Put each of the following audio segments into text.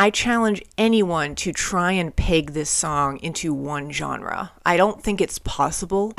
I challenge anyone to try and peg this song into one genre. I don't think it's possible.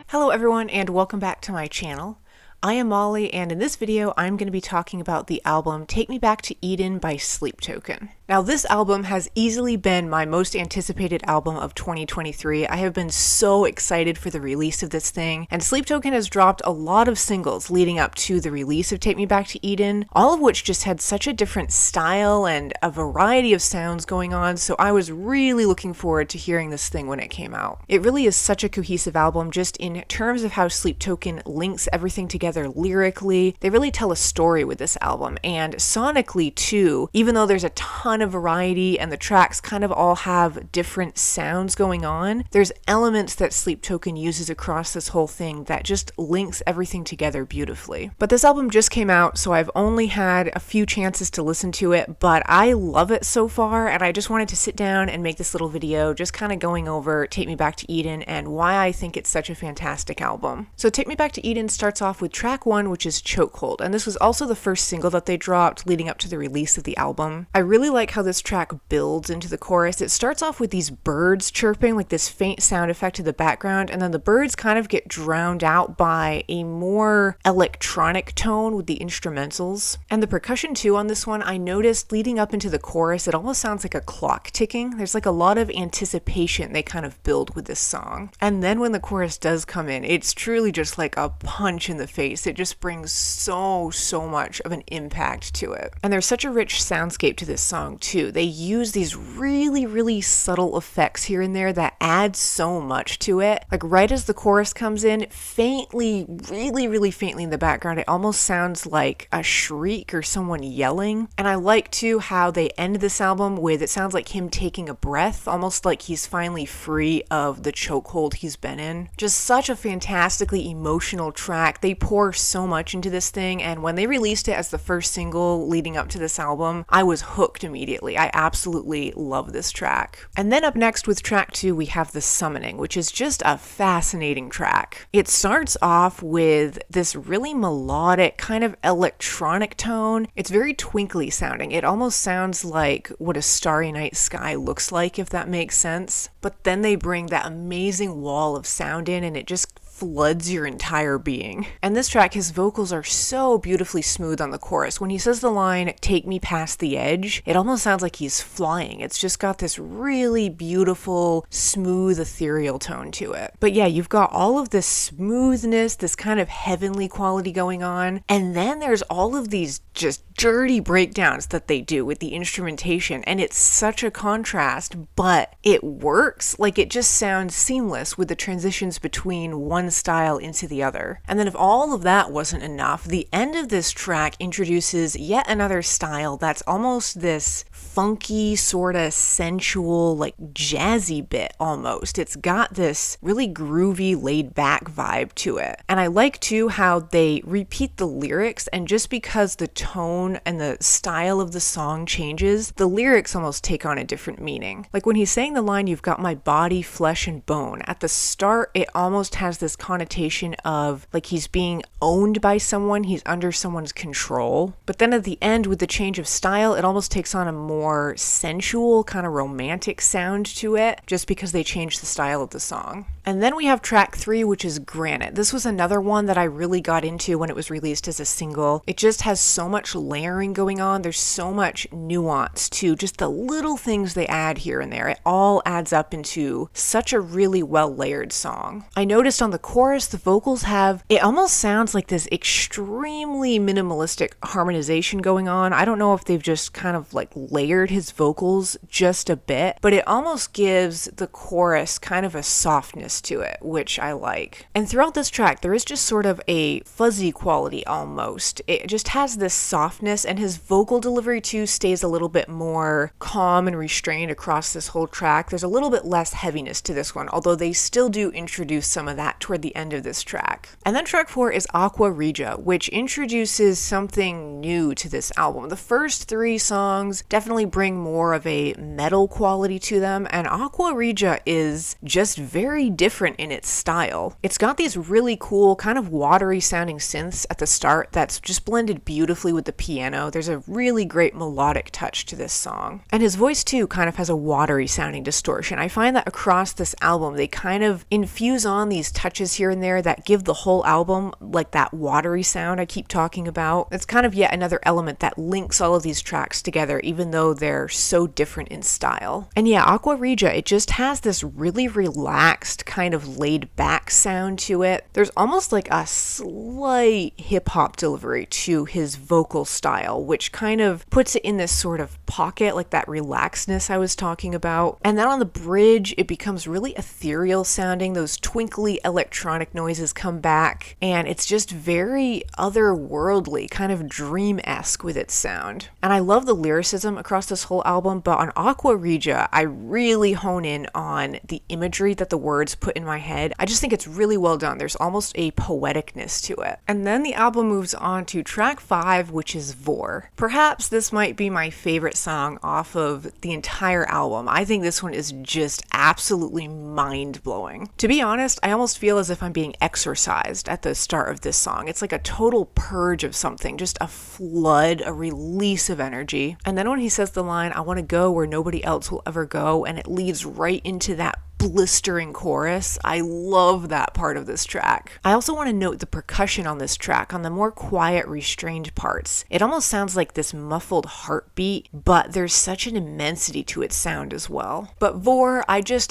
Hello everyone and welcome back to my channel. I am Molly, and in this video I'm going to be talking about the album Take Me Back to Eden by Sleep Token. Now this album has easily been my most anticipated album of 2023. I have been so excited for the release of this thing, and Sleep Token has dropped a lot of singles leading up to the release of Take Me Back to Eden, all of which just had such a different style and a variety of sounds going on, so I was really looking forward to hearing this thing when it came out. It really is such a cohesive album just in terms of how Sleep Token links everything together lyrically. They really tell a story with this album, and sonically too, even though there's a ton of variety and the tracks kind of all have different sounds going on, there's elements that Sleep Token uses across this whole thing that just links everything together beautifully. But this album just came out, so I've only had a few chances to listen to it, but I love it so far, and I just wanted to sit down and make this little video just kind of going over Take Me Back to Eden and why I think it's such a fantastic album. So Take Me Back to Eden starts off with track 1, which is Chokehold, and this was also the first single that they dropped leading up to the release of the album. I really like how this track builds into the chorus. It starts off with these birds chirping, like this faint sound effect in the background, and then the birds kind of get drowned out by a more electronic tone with the instrumentals. And the percussion too on this one, I noticed leading up into the chorus, it almost sounds like a clock ticking. There's like a lot of anticipation they kind of build with this song. And then when the chorus does come in, it's truly just like a punch in the face. It just brings so much of an impact to it. And there's such a rich soundscape to this song too. They use these really subtle effects here and there that add so much to it. Like right as the chorus comes in, faintly, really faintly in the background, it almost sounds like a shriek or someone yelling. And I like too how they end this album with, it sounds like him taking a breath, almost like he's finally free of the chokehold he's been in. Just such a fantastically emotional track. They pour so much into this thing, and when they released it as the first single leading up to this album, I was hooked immediately. I absolutely love this track. And then up next with track 2, we have The Summoning, which is just a fascinating track. It starts off with this really melodic kind of electronic tone. It's very twinkly sounding. It almost sounds like what a starry night sky looks like, if that makes sense. But then they bring that amazing wall of sound in, and it just floods your entire being. And this track, his vocals are so beautifully smooth on the chorus. When he says the line, "Take me past the edge," it almost sounds like he's flying. It's just got this really beautiful, smooth, ethereal tone to it. But yeah, you've got all of this smoothness, this kind of heavenly quality going on, and then there's all of these just dirty breakdowns that they do with the instrumentation, and it's such a contrast, but it works. Like, it just sounds seamless with the transitions between one style into the other. And then if all of that wasn't enough, the end of this track introduces yet another style that's almost this funky, sort of sensual, like jazzy bit almost. It's got this really groovy, laid-back vibe to it. And I like too how they repeat the lyrics, and just because the tone and the style of the song changes, the lyrics almost take on a different meaning. Like when he's saying the line, "You've got my body, flesh, and bone," at the start it almost has this connotation of like he's being owned by someone, he's under someone's control. But then at the end, with the change of style, it almost takes on a more sensual, kind of romantic sound to it, just because they changed the style of the song. And then we have track 3, which is Granite. This was another one that I really got into when it was released as a single. It just has so much layering going on. There's so much nuance to just the little things they add here and there. It all adds up into such a really well layered song. I noticed on the chorus, the vocals have, it almost sounds like this extremely minimalistic harmonization going on. I don't know if they've just kind of like layered his vocals just a bit, but it almost gives the chorus kind of a softness to it, which I like. And throughout this track, there is just sort of a fuzzy quality almost. It just has this softness, and his vocal delivery too stays a little bit more calm and restrained across this whole track. There's a little bit less heaviness to this one, although they still do introduce some of that toward the end of this track. And then track 4 is Aqua Regia, which introduces something new to this album. The first 3 songs definitely bring more of a metal quality to them, and Aqua Regia is just very different different in its style. It's got these really cool, kind of watery sounding synths at the start that's just blended beautifully with the piano. There's a really great melodic touch to this song. And his voice too kind of has a watery sounding distortion. I find that across this album, they kind of infuse on these touches here and there that give the whole album like that watery sound I keep talking about. It's kind of yet another element that links all of these tracks together, even though they're so different in style. And yeah, Aqua Regia, it just has this really relaxed, kind of laid back sound to it. There's almost like a slight hip hop delivery to his vocal style, which kind of puts it in this sort of pocket, like that relaxedness I was talking about. And then on the bridge, it becomes really ethereal sounding. Those twinkly electronic noises come back, and it's just very otherworldly, kind of dream-esque with its sound. And I love the lyricism across this whole album, but on Aqua Regia, I really hone in on the imagery that the words put in my head. I just think it's really well done. There's almost a poeticness to it. And then the album moves on to track 5, which is Vore. Perhaps this might be my favorite song off of the entire album. I think this one is just absolutely mind-blowing. To be honest, I almost feel as if I'm being exorcised at the start of this song. It's like a total purge of something, just a flood, a release of energy. And then when he says the line, "I want to go where nobody else will ever go," and it leads right into that blistering chorus. I love that part of this track. I also want to note the percussion on this track, on the more quiet, restrained parts. It almost sounds like this muffled heartbeat, but there's such an immensity to its sound as well. But Vore,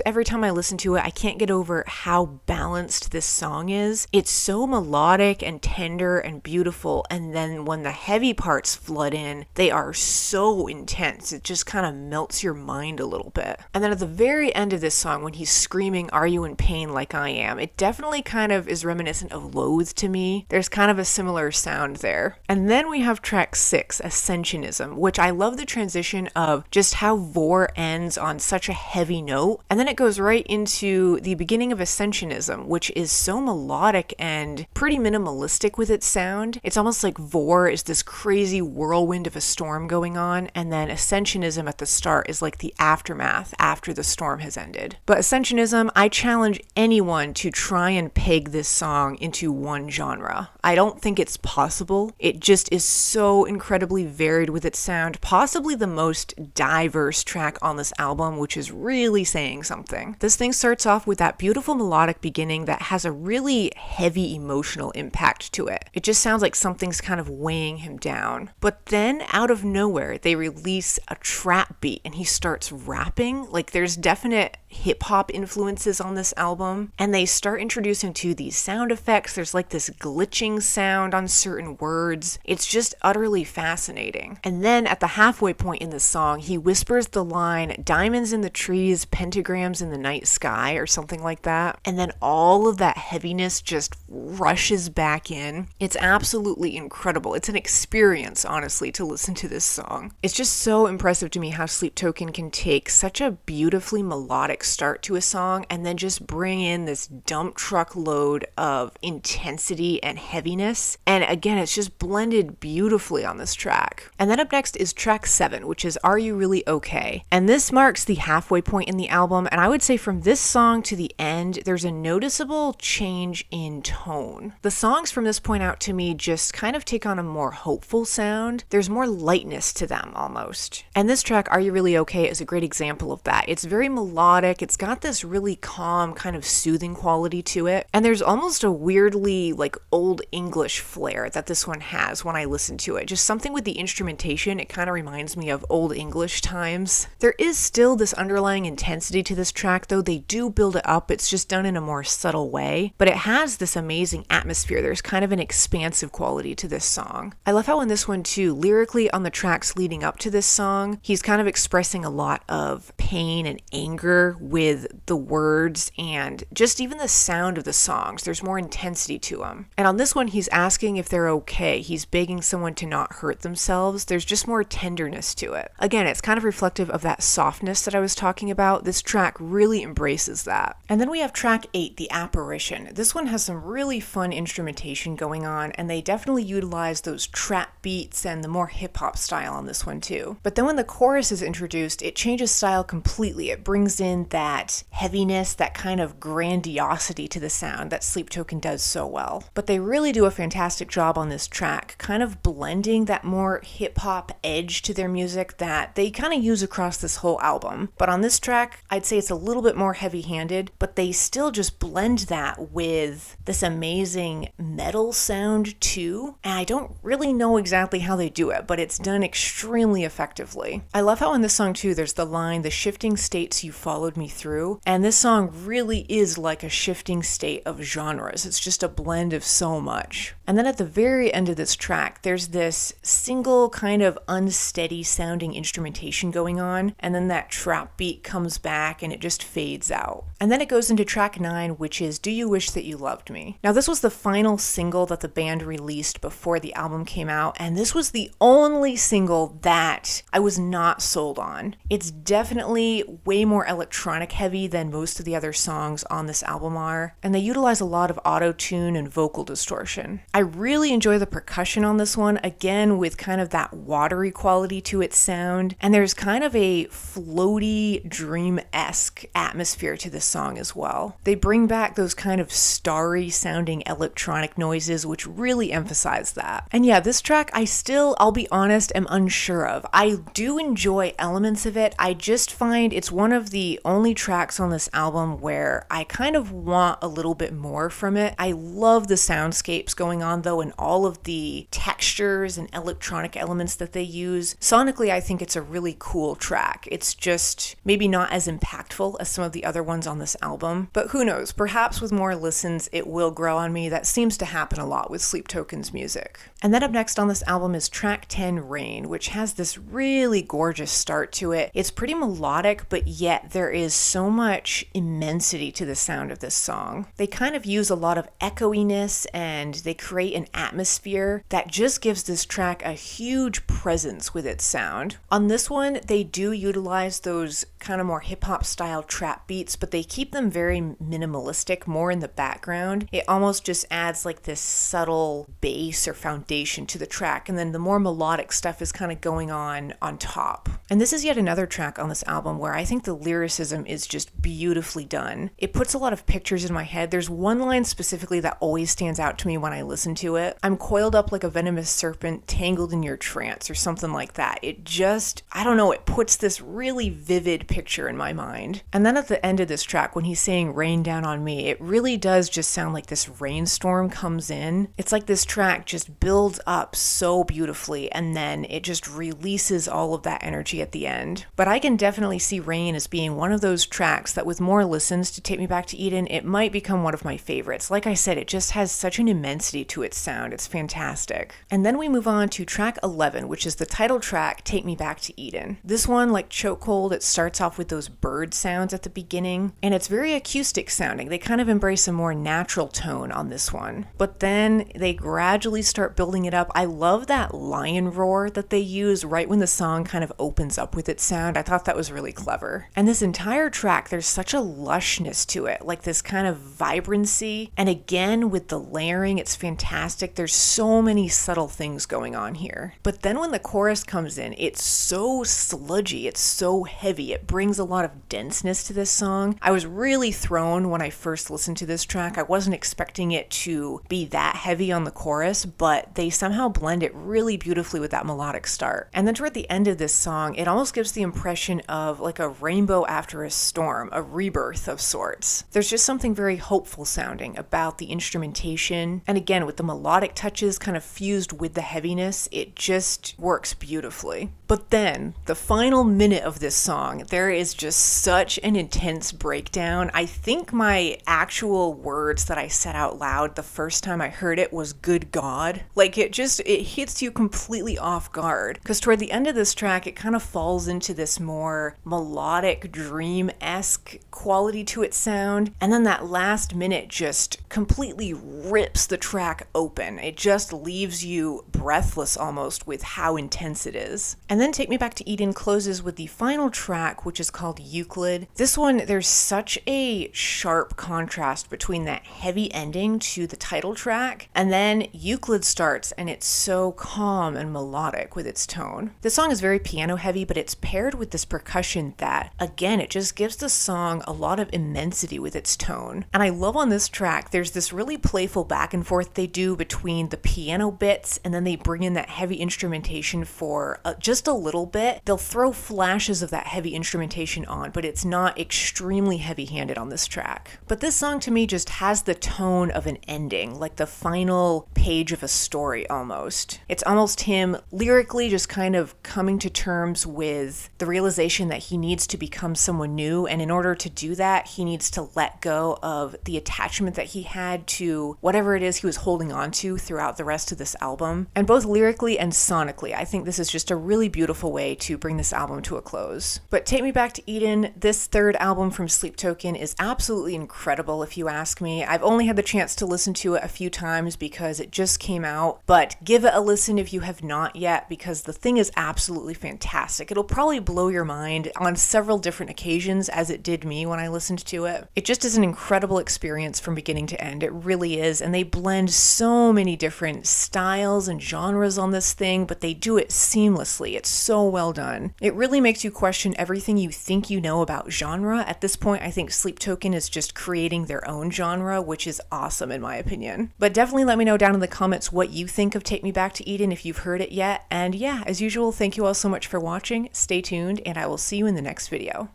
every time I listen to it, I can't get over how balanced this song is. It's so melodic and tender and beautiful, and then when the heavy parts flood in, they are so intense. It just kind of melts your mind a little bit. And then at the very end of this song, when he's screaming, "Are you in pain like I am?" It definitely kind of is reminiscent of Loathe to me. There's kind of a similar sound there. And then we have track 6, Ascensionism, which I love the transition of just how Vore ends on such a heavy note. And then it goes right into the beginning of Ascensionism, which is so melodic and pretty minimalistic with its sound. It's almost like Vore is this crazy whirlwind of a storm going on, and then Ascensionism at the start is like the aftermath after the storm has ended. But Ascensionism, I challenge anyone to try and peg this song into one genre. I don't think it's possible. It just is so incredibly varied with its sound, possibly the most diverse track on this album, which is really saying something. This thing starts off with that beautiful melodic beginning that has a really heavy emotional impact to it. It just sounds like something's kind of weighing him down. But then out of nowhere, they release a trap beat and he starts rapping. Like there's definite hip-hop influences on this album, and they start introducing to these sound effects. There's like this glitching sound on certain words. It's just utterly fascinating. And then at the halfway point in the song, he whispers the line, "Diamonds in the trees, pentagrams in the night sky," or something like that. And then all of that heaviness just rushes back in. It's absolutely incredible. It's an experience, honestly, to listen to this song. It's just so impressive to me how Sleep Token can take such a beautifully melodic start to a song and then just bring in this dump truck load of intensity and heaviness. And again, it's just blended beautifully on this track. And then up next is track 7, which is Are You Really Okay? And this marks the halfway point in the album, and I would say from this song to the end, there's a noticeable change in tone. The songs from this point out to me just kind of take on a more hopeful sound. There's more lightness to them almost. And this track, Are You Really Okay, is a great example of that. It's very melodic. It's got this really calm, kind of soothing quality to it. And there's almost a weirdly like old English flair that this one has when I listen to it. Just something with the instrumentation, it kind of reminds me of old English times. There is still this underlying intensity to this track, though they do build it up. It's just done in a more subtle way. But it has this amazing atmosphere. There's kind of an expansive quality to this song. I love how in this one too, lyrically on the tracks leading up to this song, he's kind of expressing a lot of pain and anger with the words and just even the sound of the songs. There's more intensity to them. And on this one, he's asking if they're okay. He's begging someone to not hurt themselves. There's just more tenderness to it. Again, it's kind of reflective of that softness that I was talking about. This track really embraces that. And then we have track 8, The Apparition. This one has some really fun instrumentation going on, and they definitely utilize those trap beats and the more hip-hop style on this one too. But then when the chorus is introduced, it changes style completely. It brings in that that heaviness, that kind of grandiosity to the sound that Sleep Token does so well. But they really do a fantastic job on this track, kind of blending that more hip-hop edge to their music that they kind of use across this whole album. But on this track, I'd say it's a little bit more heavy-handed, but they still just blend that with this amazing metal sound too. And I don't really know exactly how they do it, but it's done extremely effectively. I love how in this song too, there's the line, "the shifting states you followed me through." And this song really is like a shifting state of genres. It's just a blend of so much. And then at the very end of this track, there's this single kind of unsteady sounding instrumentation going on, and then that trap beat comes back and it just fades out. And then it goes into track 9, which is "Do You Wish That You Loved Me?" Now this was the final single that the band released before the album came out, and this was the only single that I was not sold on. It's definitely way more electronic heavy than most of the other songs on this album are, and they utilize a lot of auto-tune and vocal distortion. I really enjoy the percussion on this one, again with kind of that watery quality to its sound, and there's kind of a floaty, dream-esque atmosphere to this song as well. They bring back those kind of starry sounding electronic noises, which really emphasize that. And yeah, this track I'll be honest, am unsure of. I do enjoy elements of it. I just find it's one of the only tracks on this album where I kind of want a little bit more from it. I love the soundscapes going on though, and all of the textures and electronic elements that they use. Sonically, I think it's a really cool track. It's just maybe not as impactful as some of the other ones on this album, but who knows, perhaps with more listens it will grow on me. That seems to happen a lot with Sleep Token's music. And then up next on this album is track 10, Rain, which has this really gorgeous start to it. It's pretty melodic, but yet there is so much immensity to the sound of this song. They kind of use a lot of echoiness and they create an atmosphere that just gives this track a huge presence with its sound. On this one, they do utilize those kind of more hip-hop style trap beats, but they keep them very minimalistic, more in the background. It almost just adds like this subtle bass or foundation to the track, and then the more melodic stuff is kind of going on top. And this is yet another track on this album where I think the lyricism is just beautifully done. It puts a lot of pictures in my head. There's one line specifically that always stands out to me when I listen to it. "I'm coiled up like a venomous serpent, tangled in your trance," or something like that. It just, I don't know, it puts this really vivid picture in my mind. And then at the end of this track, when he's saying "rain down on me," it really does just sound like this rainstorm comes in. It's like this track just builds up so beautifully, and then it just releases all of that energy at the end. But I can definitely see Rain as being one of those tracks that with more listens to take me back to Eden, it might become one of my favorites. Like I said, it just has such an immensity to its sound. It's fantastic. And then we move on to track 11, which is the title track, Take Me Back to Eden. This one, like Chokehold, it starts off with those bird sounds at the beginning, and it's very acoustic sounding. They kind of embrace a more natural tone on this one. But then they gradually start building it up. I love that lion roar that they use right when the song kind of opens up with its sound. I thought that was really clever. And this entire track, there's such a lushness to it, like this kind of vibrancy. And again, with the layering, it's fantastic. There's so many subtle things going on here. But then when the chorus comes in, it's so sludgy, it's so heavy. It brings a lot of denseness to this song. I was really thrown when I first listened to this track. I wasn't expecting it to be that heavy on the chorus, but they somehow blend it really beautifully with that melodic start. And then toward the end of this song, it almost gives the impression of like a rainbow after a storm, a rebirth of sorts. There's just something very hopeful sounding about the instrumentation. And again, with the melodic touches kind of fused with the heaviness, it just works beautifully. But then, the final minute of this song, there is just such an intense breakdown. I think my actual words that I said out loud the first time I heard it was "good God." Like it hits you completely off guard. Because toward the end of this track, it kind of falls into this more melodic, dream-esque quality to its sound. And then that last minute just completely rips the track open. It just leaves you breathless almost with how intense it is. And then Take Me Back to Eden closes with the final track, which is called Euclid. This one, there's such a sharp contrast between that heavy ending to the title track, and then Euclid starts, and it's so calm and melodic with its tone. The song is very piano heavy, but it's paired with this percussion that, again, it just gives the song a lot of immensity with its tone. And I love on this track, there's this really playful back and forth they do between the piano bits, and then they bring in that heavy instrumentation for just a little bit. They'll throw flashes of that heavy instrumentation on, but it's not extremely heavy-handed on this track. But this song to me just has the tone of an ending, like the final page of a story almost. It's almost him lyrically just kind of coming to terms with the realization that he needs to become someone new, and in order to do that, he needs to let go of the attachment that he had to whatever it is he was holding on to throughout the rest of this album. And both lyrically and sonically, I think this is just a really beautiful way to bring this album to a close. But Take Me Back to Eden, this third album from Sleep Token, is absolutely incredible if you ask me. I've only had the chance to listen to it a few times because it just came out, but give it a listen if you have not yet, because the thing is absolutely fantastic. It'll probably blow your mind on several different occasions, as it did me when I listened to it. It just is an incredible experience from beginning to end. It really is, and they blend so many different styles and genres on this thing, but they do it seamlessly. It's so well done. It really makes you question everything you think you know about genre. At this point, I think Sleep Token is just creating their own genre, which is awesome in my opinion. But definitely let me know down in the comments what you think of Take Me Back to Eden if you've heard it yet. And yeah, as usual, thank you all so much for watching. Stay tuned, and I will see you in the next video.